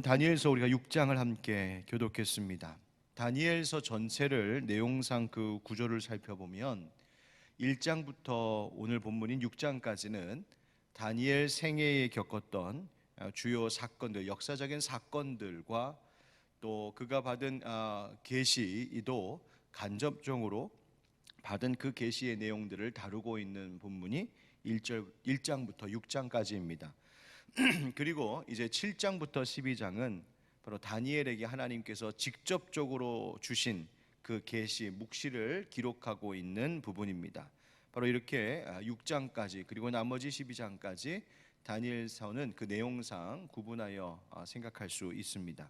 여러분, 다니엘서 우리가 6장을 함께 교독했습니다. 다니엘서 전체를 내용상 그 구조를 살펴보면 1장부터 오늘 본문인 6장까지는 다니엘 생애에 겪었던 주요 사건들, 역사적인 사건들과 또 그가 받은 계시도 간접적으로 받은 그 계시의 내용들을 다루고 있는 본문이 1장부터 6장까지입니다. 그리고 이제 7장부터 12장은 바로 다니엘에게 하나님께서 직접적으로 주신 그 계시 묵시를 기록하고 있는 부분입니다. 바로 이렇게 6장까지 그리고 나머지 12장까지 다니엘서는 그 내용상 구분하여 생각할 수 있습니다.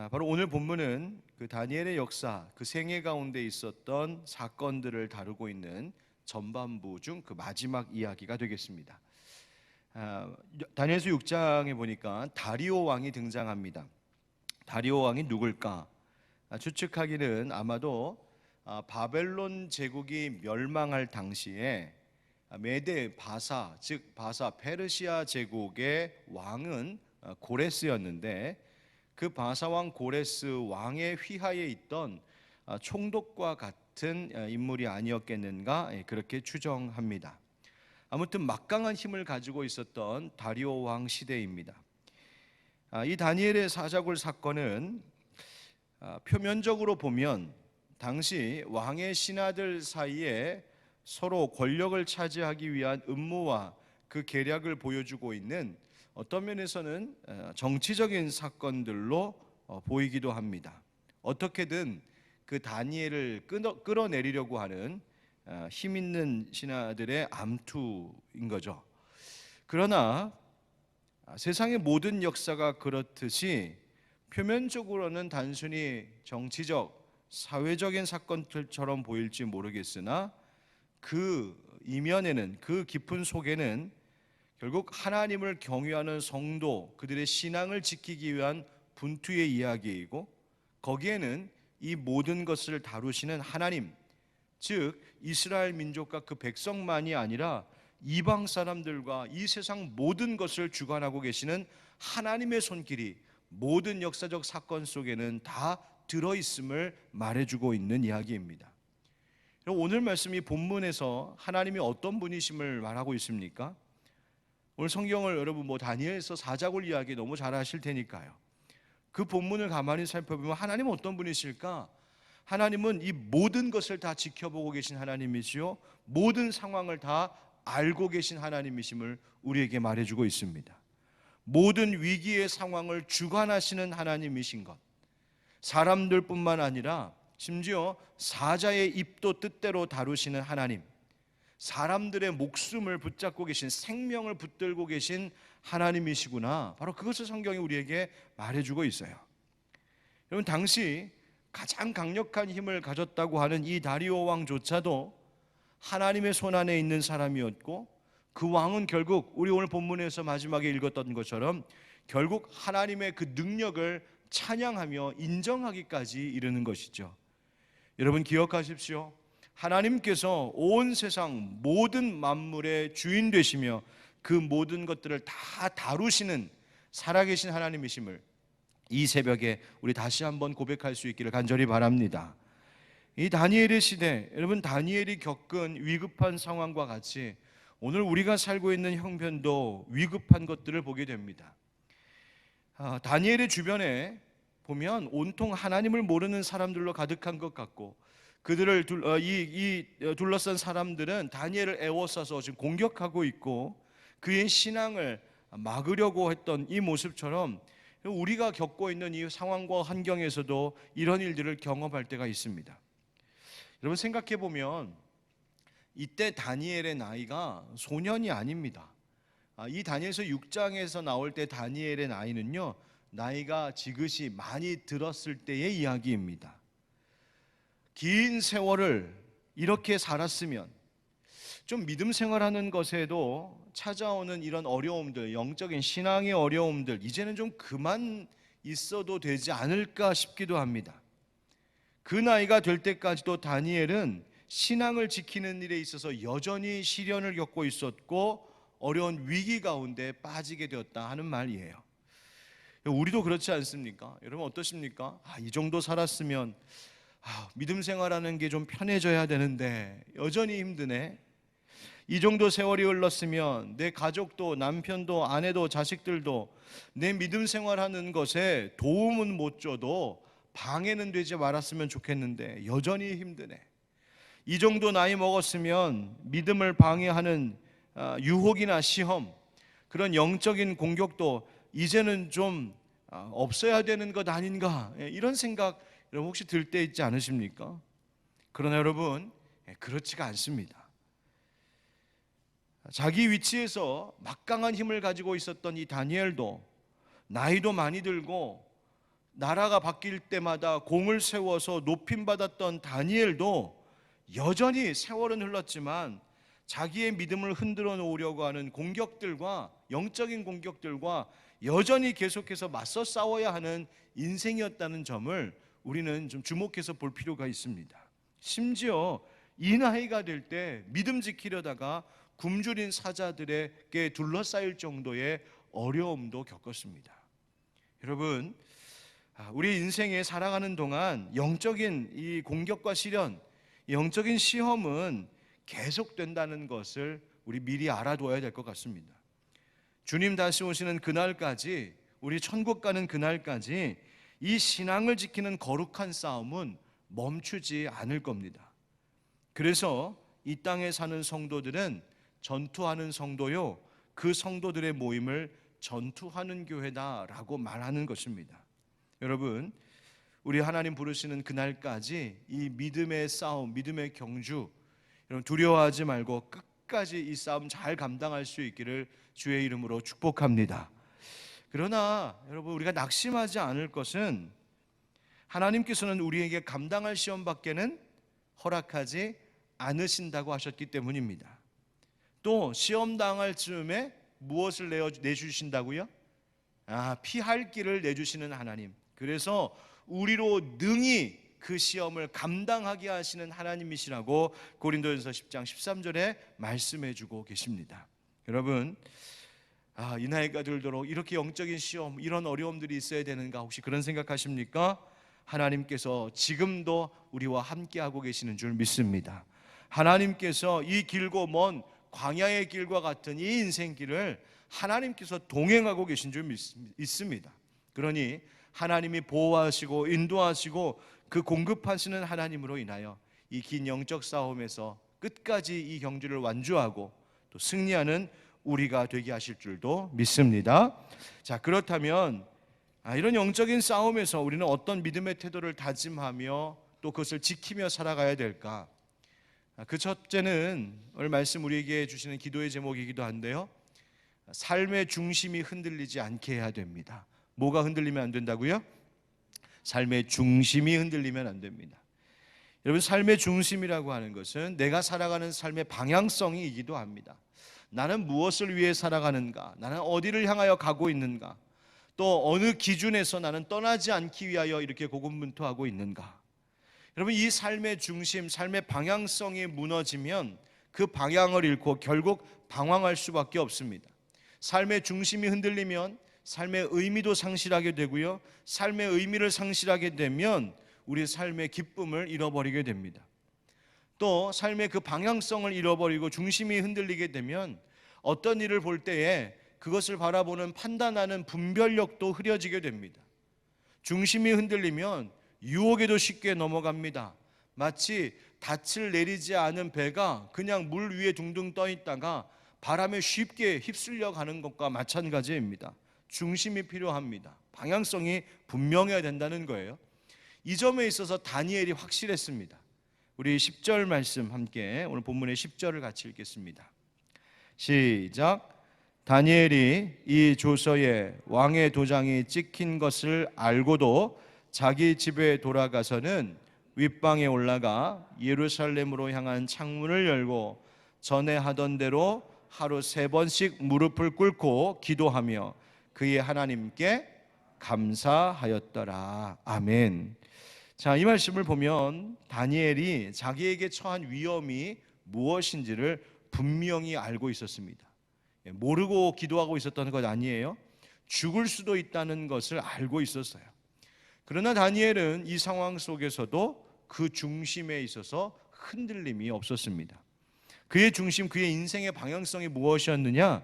바로 오늘 본문은 그 다니엘의 역사, 그 생애 가운데 있었던 사건들을 다루고 있는 전반부 중 그 마지막 이야기가 되겠습니다. 다니엘서 6장에 보니까 다리오 왕이 등장합니다. 다리오 왕이 누굴까? 추측하기는 아마도 바벨론 제국이 멸망할 당시에 메데 바사, 즉 바사 페르시아 제국의 왕은 고레스였는데 그 바사 왕 고레스 왕의 휘하에 있던 총독과 같은 인물이 아니었겠는가, 그렇게 추정합니다. 아무튼 막강한 힘을 가지고 있었던 다리오 왕 시대입니다. 이 다니엘의 사자굴 사건은 표면적으로 보면 당시 왕의 신하들 사이에 서로 권력을 차지하기 위한 음모와 그 계략을 보여주고 있는 어떤 면에서는 정치적인 사건들로 보이기도 합니다. 어떻게든 그 다니엘을 끌어내리려고 하는 힘 있는 신하들의 암투인 거죠. 그러나 세상의 모든 역사가 그렇듯이 표면적으로는 단순히 정치적, 사회적인 사건들처럼 보일지 모르겠으나 그 이면에는, 그 깊은 속에는 결국 하나님을 경외하는 성도, 그들의 신앙을 지키기 위한 분투의 이야기이고, 거기에는 이 모든 것을 다루시는 하나님, 즉 이스라엘 민족과 그 백성만이 아니라 이방 사람들과 이 세상 모든 것을 주관하고 계시는 하나님의 손길이 모든 역사적 사건 속에는 다 들어있음을 말해주고 있는 이야기입니다. 오늘 말씀이 본문에서 하나님이 어떤 분이심을 말하고 있습니까? 오늘 성경을 여러분 다니엘서 사자굴 이야기 너무 잘 아실 테니까요. 그 본문을 가만히 살펴보면 하나님은 어떤 분이실까? 하나님은 이 모든 것을 다 지켜보고 계신 하나님이시요, 모든 상황을 다 알고 계신 하나님이심을 우리에게 말해주고 있습니다. 모든 위기의 상황을 주관하시는 하나님이신 것, 사람들뿐만 아니라 심지어 사자의 입도 뜻대로 다루시는 하나님, 사람들의 목숨을 붙잡고 계신, 생명을 붙들고 계신 하나님이시구나, 바로 그것을 성경이 우리에게 말해주고 있어요. 여러분, 당시 가장 강력한 힘을 가졌다고 하는 이 다리오 왕조차도 하나님의 손안에 있는 사람이었고, 그 왕은 결국 우리 오늘 본문에서 마지막에 읽었던 것처럼 결국 하나님의 그 능력을 찬양하며 인정하기까지 이르는 것이죠. 여러분 기억하십시오. 하나님께서 온 세상 모든 만물의 주인 되시며 그 모든 것들을 다 다루시는 살아계신 하나님이심을 이 새벽에 우리 다시 한번 고백할 수 있기를 간절히 바랍니다. 이 다니엘의 시대, 여러분 다니엘이 겪은 위급한 상황과 같이 오늘 우리가 살고 있는 형편도 위급한 것들을 보게 됩니다. 다니엘의 주변에 보면 온통 하나님을 모르는 사람들로 가득한 것 같고, 그들을 둘러싼 사람들은 다니엘을 애워싸서 지금 공격하고 있고, 그의 신앙을 막으려고 했던 이 모습처럼 우리가 겪고 있는 이 상황과 환경에서도 이런 일들을 경험할 때가 있습니다. 여러분 생각해 보면 이때 다니엘의 나이가 소년이 아닙니다. 이 다니엘서 6장에서 나올 때 다니엘의 나이는요, 나이가 지긋이 많이 들었을 때의 이야기입니다. 긴 세월을 이렇게 살았으면 좀 믿음 생활하는 것에도 찾아오는 이런 어려움들, 영적인 신앙의 어려움들, 이제는 좀 그만 있어도 되지 않을까 싶기도 합니다. 그 나이가 될 때까지도 다니엘은 신앙을 지키는 일에 있어서 여전히 시련을 겪고 있었고 어려운 위기 가운데 빠지게 되었다 하는 말이에요. 우리도 그렇지 않습니까? 여러분 어떠십니까? 이 정도 살았으면 믿음 생활하는 게 좀 편해져야 되는데 여전히 힘드네. 이 정도 세월이 흘렀으면 내 가족도, 남편도, 아내도, 자식들도 내 믿음 생활하는 것에 도움은 못 줘도 방해는 되지 말았으면 좋겠는데 여전히 힘드네. 이 정도 나이 먹었으면 믿음을 방해하는 유혹이나 시험, 그런 영적인 공격도 이제는 좀 없어야 되는 것 아닌가, 이런 생각 여러분 혹시 들 때 있지 않으십니까? 그러나 여러분 그렇지가 않습니다. 자기 위치에서 막강한 힘을 가지고 있었던 이 다니엘도 나이도 많이 들고 나라가 바뀔 때마다 공을 세워서 높임받았던 다니엘도 여전히 세월은 흘렀지만 자기의 믿음을 흔들어 놓으려고 하는 공격들과, 영적인 공격들과 여전히 계속해서 맞서 싸워야 하는 인생이었다는 점을 우리는 좀 주목해서 볼 필요가 있습니다. 심지어 이 나이가 될 때 믿음 지키려다가 굶주린 사자들에게 둘러싸일 정도의 어려움도 겪었습니다. 여러분, 우리 인생에 살아가는 동안 영적인 이 공격과 시련, 영적인 시험은 계속된다는 것을 우리 미리 알아둬야 될 것 같습니다. 주님 다시 오시는 그날까지, 우리 천국 가는 그날까지 이 신앙을 지키는 거룩한 싸움은 멈추지 않을 겁니다. 그래서 이 땅에 사는 성도들은 전투하는 성도요, 그 성도들의 모임을 전투하는 교회다라고 말하는 것입니다. 여러분, 우리 하나님 부르시는 그날까지 이 믿음의 싸움, 믿음의 경주, 여러분 두려워하지 말고 끝까지 이 싸움 잘 감당할 수 있기를 주의 이름으로 축복합니다. 그러나 여러분, 우리가 낙심하지 않을 것은 하나님께서는 우리에게 감당할 시험밖에는 허락하지 않으신다고 하셨기 때문입니다. 또 시험 당할 즈음에 무엇을 내주신다고요? 피할 길을 내주시는 하나님. 그래서 우리로 능히 그 시험을 감당하게 하시는 하나님이시라고 고린도전서 10장 13절에 말씀해 주고 계십니다. 여러분, 이 나이가 들도록 이렇게 영적인 시험, 이런 어려움들이 있어야 되는가, 혹시 그런 생각하십니까? 하나님께서 지금도 우리와 함께하고 계시는 줄 믿습니다. 하나님께서 이 길고 먼 광야의 길과 같은 이 인생길을 하나님께서 동행하고 계신 줄 믿습니다. 그러니 하나님이 보호하시고 인도하시고 그 공급하시는 하나님으로 인하여 이 긴 영적 싸움에서 끝까지 이 경주를 완주하고 또 승리하는 우리가 되게 하실 줄도 믿습니다. 자, 그렇다면 이런 영적인 싸움에서 우리는 어떤 믿음의 태도를 다짐하며 또 그것을 지키며 살아가야 될까? 그 첫째는 오늘 말씀 우리에게 주시는 기도의 제목이기도 한데요, 삶의 중심이 흔들리지 않게 해야 됩니다. 뭐가 흔들리면 안 된다고요? 삶의 중심이 흔들리면 안 됩니다. 여러분, 삶의 중심이라고 하는 것은 내가 살아가는 삶의 방향성이기도 합니다. 나는 무엇을 위해 살아가는가? 나는 어디를 향하여 가고 있는가? 또 어느 기준에서 나는 떠나지 않기 위하여 이렇게 고군분투하고 있는가? 여러분, 이 삶의 중심, 삶의 방향성이 무너지면 그 방향을 잃고 결국 방황할 수밖에 없습니다. 삶의 중심이 흔들리면 삶의 의미도 상실하게 되고요, 삶의 의미를 상실하게 되면 우리 삶의 기쁨을 잃어버리게 됩니다. 또 삶의 그 방향성을 잃어버리고 중심이 흔들리게 되면 어떤 일을 볼 때에 그것을 바라보는 판단하는 분별력도 흐려지게 됩니다. 중심이 흔들리면 유혹에도 쉽게 넘어갑니다. 마치 닻을 내리지 않은 배가 그냥 물 위에 둥둥 떠 있다가 바람에 쉽게 휩쓸려 가는 것과 마찬가지입니다. 중심이 필요합니다. 방향성이 분명해야 된다는 거예요. 이 점에 있어서 다니엘이 확실했습니다. 우리 10절 말씀 함께, 오늘 본문의 10절을 같이 읽겠습니다. 시작. 다니엘이 이 조서에 왕의 도장이 찍힌 것을 알고도 자기 집에 돌아가서는 윗방에 올라가 예루살렘으로 향한 창문을 열고 전에 하던 대로 하루 3번씩 무릎을 꿇고 기도하며 그의 하나님께 감사하였더라. 아멘. 자, 이 말씀을 보면 다니엘이 자기에게 처한 위험이 무엇인지를 분명히 알고 있었습니다. 모르고 기도하고 있었던 것 아니에요. 죽을 수도 있다는 것을 알고 있었어요. 그러나 다니엘은 이 상황 속에서도 그 중심에 있어서 흔들림이 없었습니다. 그의 중심, 그의 인생의 방향성이 무엇이었느냐?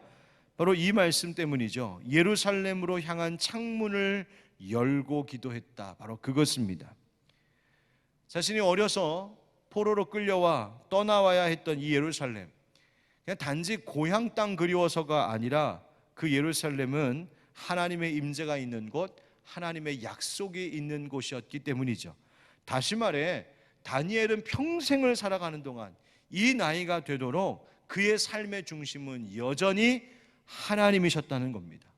바로 이 말씀 때문이죠. 예루살렘으로 향한 창문을 열고 기도했다. 바로 그것입니다. 자신이 어려서 포로로 끌려와 떠나와야 했던 이 예루살렘, 그냥 단지 고향 땅 그리워서가 아니라 그 예루살렘은 하나님의 임재가 있는 곳, 하나님의 약속이 있는 곳이었기 때문이죠. 다시 말해 다니엘은 평생을 살아가는 동안 이 나이가 되도록 그의 삶의 중심은 여전히 하나님이셨다는 겁니다.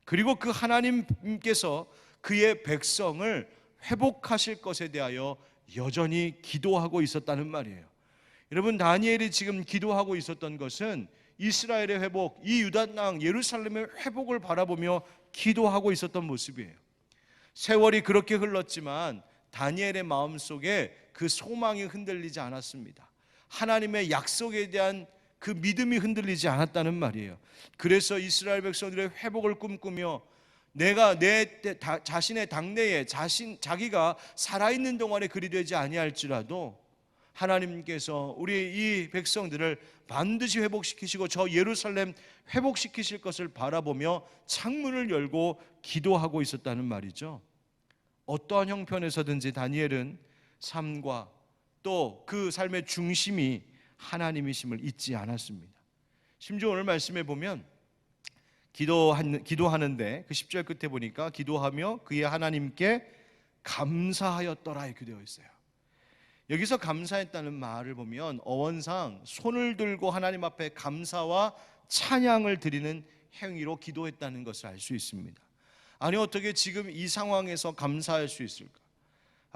그리고 그 하나님께서 그의 백성을 회복하실 것에 대하여 여전히 기도하고 있었다는 말이에요. 여러분, 다니엘이 지금 기도하고 있었던 것은 이스라엘의 회복, 이 유다 땅 예루살렘의 회복을 바라보며 기도하고 있었던 모습이에요. 세월이 그렇게 흘렀지만 다니엘의 마음속에 그 소망이 흔들리지 않았습니다. 하나님의 약속에 대한 그 믿음이 흔들리지 않았다는 말이에요. 그래서 이스라엘 백성들의 회복을 꿈꾸며 내가 내 자신의 당내에 자기가 살아있는 동안에 그리 되지 아니할지라도 하나님께서 우리 이 백성들을 반드시 회복시키시고 저 예루살렘 회복시키실 것을 바라보며 창문을 열고 기도하고 있었다는 말이죠. 어떠한 형편에서든지 다니엘은 삶과 또 그 삶의 중심이 하나님이심을 잊지 않았습니다. 심지어 오늘 말씀에 보면 기도하는데 그 10절 끝에 보니까 기도하며 그의 하나님께 감사하였더라 이렇게 되어 있어요. 여기서 감사했다는 말을 보면 어원상 손을 들고 하나님 앞에 감사와 찬양을 드리는 행위로 기도했다는 것을 알 수 있습니다. 아니 어떻게 지금 이 상황에서 감사할 수 있을까?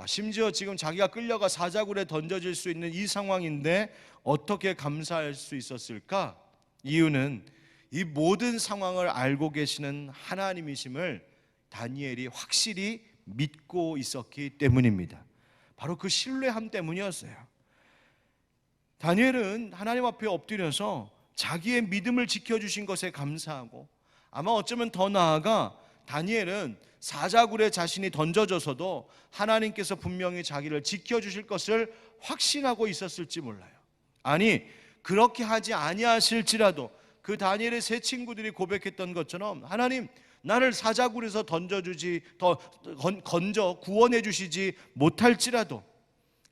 심지어 지금 자기가 끌려가 사자굴에 던져질 수 있는 이 상황인데 어떻게 감사할 수 있었을까? 이유는 이 모든 상황을 알고 계시는 하나님이심을 다니엘이 확실히 믿고 있었기 때문입니다. 바로 그 신뢰함 때문이었어요. 다니엘은 하나님 앞에 엎드려서 자기의 믿음을 지켜주신 것에 감사하고, 아마 어쩌면 더 나아가 다니엘은 사자굴에 자신이 던져져서도 하나님께서 분명히 자기를 지켜주실 것을 확신하고 있었을지 몰라요. 아니 그렇게 하지 아니하실지라도 그 다니엘의 세 친구들이 고백했던 것처럼 하나님 나를 사자굴에서 건져 구원해 주시지 못할지라도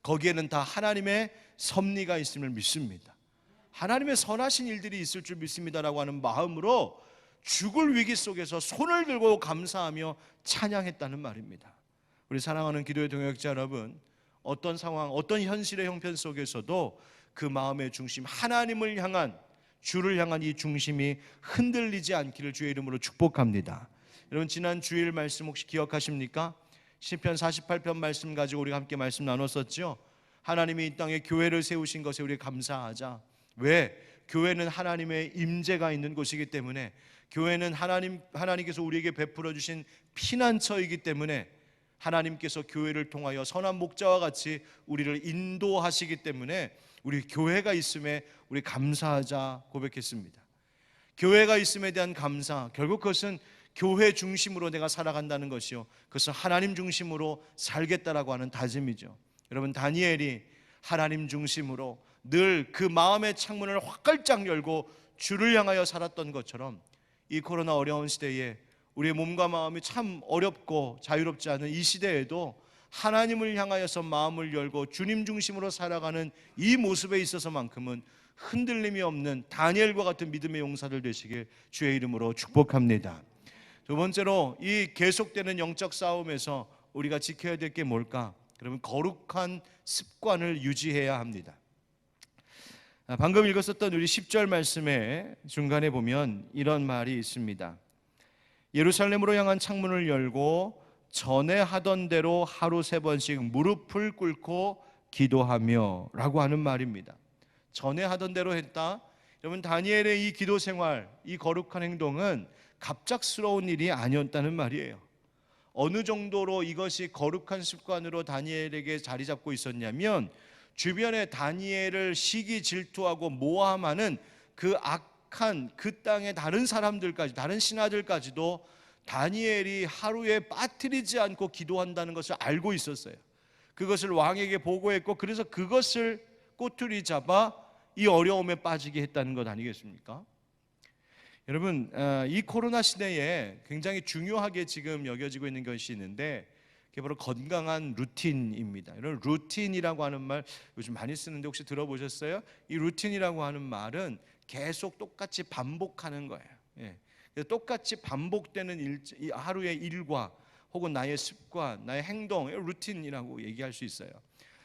거기에는 다 하나님의 섭리가 있음을 믿습니다. 하나님의 선하신 일들이 있을 줄 믿습니다라고 하는 마음으로 죽을 위기 속에서 손을 들고 감사하며 찬양했다는 말입니다. 우리 사랑하는 기도의 동역자 여러분, 어떤 상황, 어떤 현실의 형편 속에서도 그 마음의 중심, 하나님을 향한, 주를 향한 이 중심이 흔들리지 않기를 주의 이름으로 축복합니다. 여러분, 지난 주일 말씀 혹시 기억하십니까? 시편 48편 말씀 가지고 우리가 함께 말씀 나눴었죠. 하나님이 이 땅에 교회를 세우신 것에 우리 감사하자. 왜? 교회는 하나님의 임재가 있는 곳이기 때문에, 교회는 하나님께서 우리에게 베풀어 주신 피난처이기 때문에, 하나님께서 교회를 통하여 선한 목자와 같이 우리를 인도하시기 때문에 우리 교회가 있음에 우리 감사하자 고백했습니다. 교회가 있음에 대한 감사, 결국 그것은 교회 중심으로 내가 살아간다는 것이요, 그것은 하나님 중심으로 살겠다라고 하는 다짐이죠. 여러분, 다니엘이 하나님 중심으로 늘 그 마음의 창문을 활짝 열고 주를 향하여 살았던 것처럼 이 코로나 어려운 시대에 우리의 몸과 마음이 참 어렵고 자유롭지 않은 이 시대에도 하나님을 향하여서 마음을 열고 주님 중심으로 살아가는 이 모습에 있어서만큼은 흔들림이 없는 다니엘과 같은 믿음의 용사들 되시길 주의 이름으로 축복합니다. 두 번째로, 이 계속되는 영적 싸움에서 우리가 지켜야 될 게 뭘까? 그러면 거룩한 습관을 유지해야 합니다. 방금 읽었었던 우리 10절 말씀의 중간에 보면 이런 말이 있습니다. 예루살렘으로 향한 창문을 열고 전에 하던 대로 하루 3번씩 무릎을 꿇고 기도하며 라고 하는 말입니다. 전에 하던 대로 했다. 여러분, 다니엘의 이 기도 생활, 이 거룩한 행동은 갑작스러운 일이 아니었다는 말이에요. 어느 정도로 이것이 거룩한 습관으로 다니엘에게 자리 잡고 있었냐면, 주변에 다니엘을 시기 질투하고 모함하는 그 악한 그 땅의 다른 사람들까지, 다른 신하들까지도 다니엘이 하루에 빠뜨리지 않고 기도한다는 것을 알고 있었어요. 그것을 왕에게 보고했고, 그래서 그것을 꼬투리 잡아 이 어려움에 빠지게 했다는 것 아니겠습니까? 여러분, 이 코로나 시대에 굉장히 중요하게 지금 여겨지고 있는 것이 있는데, 그게 바로 건강한 루틴입니다. 이런 루틴이라고 하는 말 요즘 많이 쓰는데 혹시 들어보셨어요? 이 루틴이라고 하는 말은 계속 똑같이 반복하는 거예요. 예. 똑같이 반복되는 하루의 일과 혹은 나의 습관, 나의 행동, 루틴이라고 얘기할 수 있어요.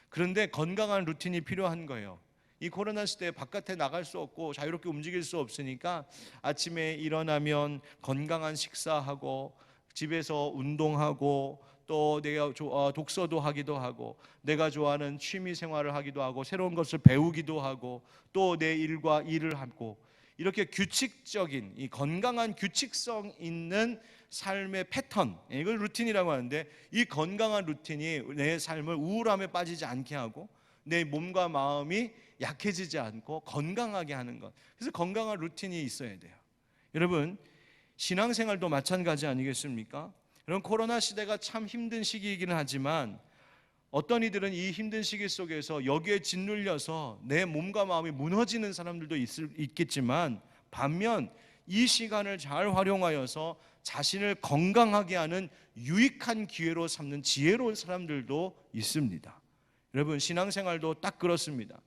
그런데 건강한 루틴이 필요한 거예요. 이 코로나 시대에 바깥에 나갈 수 없고 자유롭게 움직일 수 없으니까 아침에 일어나면 건강한 식사하고 집에서 운동하고 또 내가 독서도 하기도 하고 내가 좋아하는 취미 생활을 하기도 하고 새로운 것을 배우기도 하고 또 내 일과 일을 하고, 이렇게 규칙적인 이 건강한 규칙성 있는 삶의 패턴, 이걸 루틴이라고 하는데, 이 건강한 루틴이 내 삶을 우울함에 빠지지 않게 하고 내 몸과 마음이 약해지지 않고 건강하게 하는 것. 그래서 건강한 루틴이 있어야 돼요. 여러분, 신앙생활도 마찬가지 아니겠습니까? 여러분, 코로나 시대가 참 힘든 시기이기는 하지만 어떤 이들은 이 힘든 시기 속에서 여기에 짓눌려서 내 몸과 마음이 무너지는 사람들도 있겠지만, 반면 이 시간을 잘 활용하여서 자신을 건강하게 하는 유익한 기회로 삼는 지혜로운 사람들도 있습니다. 여러분, 신앙생활도 딱 그렇습니다.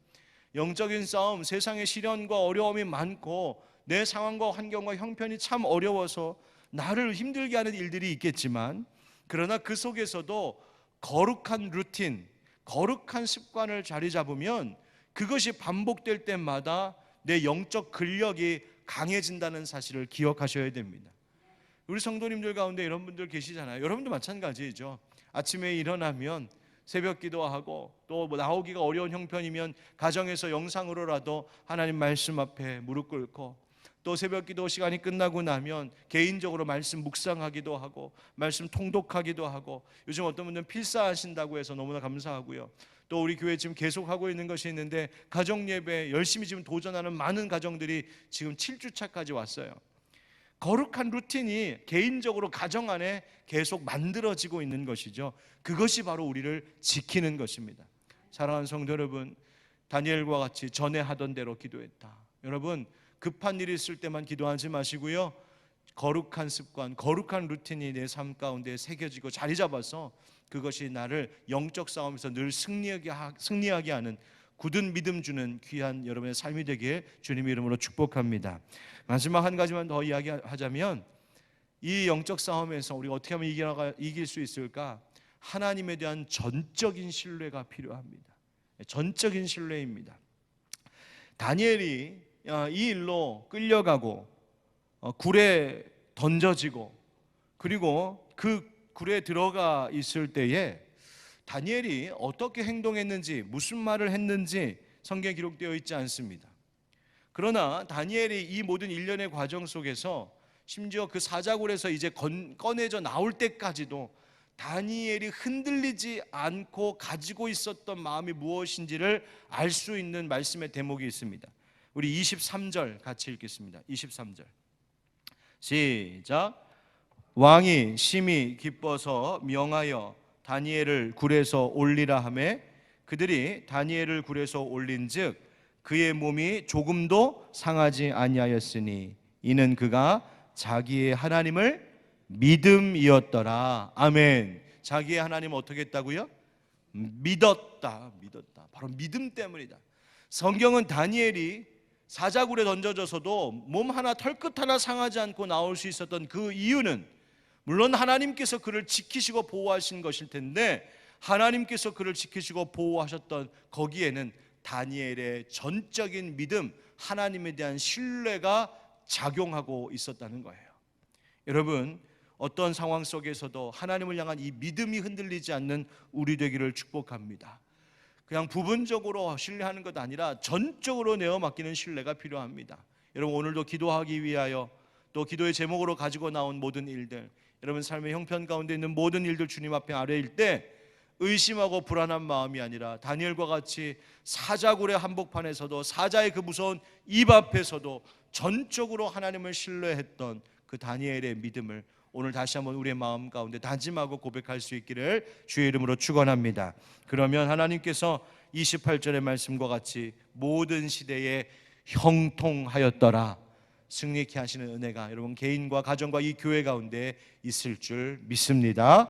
영적인 싸움, 세상의 시련과 어려움이 많고 내 상황과 환경과 형편이 참 어려워서 나를 힘들게 하는 일들이 있겠지만, 그러나 그 속에서도 거룩한 루틴, 거룩한 습관을 자리 잡으면 그것이 반복될 때마다 내 영적 근력이 강해진다는 사실을 기억하셔야 됩니다. 우리 성도님들 가운데 이런 분들 계시잖아요. 여러분도 마찬가지죠. 아침에 일어나면 새벽 기도하고 또 나오기가 어려운 형편이면 가정에서 영상으로라도 하나님 말씀 앞에 무릎 꿇고, 또 새벽 기도 시간이 끝나고 나면 개인적으로 말씀 묵상하기도 하고 말씀 통독하기도 하고, 요즘 어떤 분들은 필사하신다고 해서 너무나 감사하고요. 또 우리 교회 지금 계속하고 있는 것이 있는데, 가정 예배 열심히 지금 도전하는 많은 가정들이 지금 7주차까지 왔어요. 거룩한 루틴이 개인적으로 가정 안에 계속 만들어지고 있는 것이죠. 그것이 바로 우리를 지키는 것입니다. 사랑하는 성도 여러분, 다니엘과 같이 전에 하던 대로 기도했다. 여러분, 급한 일이 있을 때만 기도하지 마시고요, 거룩한 습관, 거룩한 루틴이 내 삶 가운데 새겨지고 자리 잡아서 그것이 나를 영적 싸움에서 늘 승리하게 하는 굳은 믿음 주는 귀한 여러분의 삶이 되기를 주님의 이름으로 축복합니다. 마지막 한 가지만 더 이야기하자면, 이 영적 싸움에서 우리가 어떻게 하면 이길 수 있을까? 하나님에 대한 전적인 신뢰가 필요합니다. 전적인 신뢰입니다. 다니엘이 이 일로 끌려가고 굴에 던져지고, 그리고 그 굴에 들어가 있을 때에 다니엘이 어떻게 행동했는지, 무슨 말을 했는지 성경에 기록되어 있지 않습니다. 그러나 다니엘이 이 모든 일련의 과정 속에서 심지어 그 사자굴에서 이제 꺼내져 나올 때까지도 다니엘이 흔들리지 않고 가지고 있었던 마음이 무엇인지를 알 수 있는 말씀의 대목이 있습니다. 우리 23절 같이 읽겠습니다. 23절 시작. 왕이 심히 기뻐서 명하여 다니엘을 굴에서 올리라 하매 그들이 다니엘을 굴에서 올린즉 그의 몸이 조금도 상하지 아니하였으니 이는 그가 자기의 하나님을 믿음이었더라. 아멘. 자기의 하나님을 어떻게 했다고요? 믿었다. 바로 믿음 때문이다. 성경은 다니엘이 사자굴에 던져져서도 몸 하나, 털끝 하나 상하지 않고 나올 수 있었던 그 이유는, 물론 하나님께서 그를 지키시고 보호하신 것일 텐데, 하나님께서 그를 지키시고 보호하셨던 거기에는 다니엘의 전적인 믿음, 하나님에 대한 신뢰가 작용하고 있었다는 거예요. 여러분, 어떤 상황 속에서도 하나님을 향한 이 믿음이 흔들리지 않는 우리 되기를 축복합니다. 그냥 부분적으로 신뢰하는 것 아니라 전적으로 내어 맡기는 신뢰가 필요합니다. 여러분, 오늘도 기도하기 위하여 또 기도의 제목으로 가지고 나온 모든 일들, 여러분 삶의 형편 가운데 있는 모든 일들 주님 앞에 아뢰일 때 의심하고 불안한 마음이 아니라 다니엘과 같이 사자굴의 한복판에서도, 사자의 그 무서운 입 앞에서도 전적으로 하나님을 신뢰했던 그 다니엘의 믿음을 오늘 다시 한번 우리의 마음 가운데 다짐하고 고백할 수 있기를 주의 이름으로 축원합니다. 그러면 하나님께서 28절의 말씀과 같이 모든 시대에 형통하였더라 승리케 하시는 은혜가 여러분 개인과 가정과 이 교회 가운데 있을 줄 믿습니다.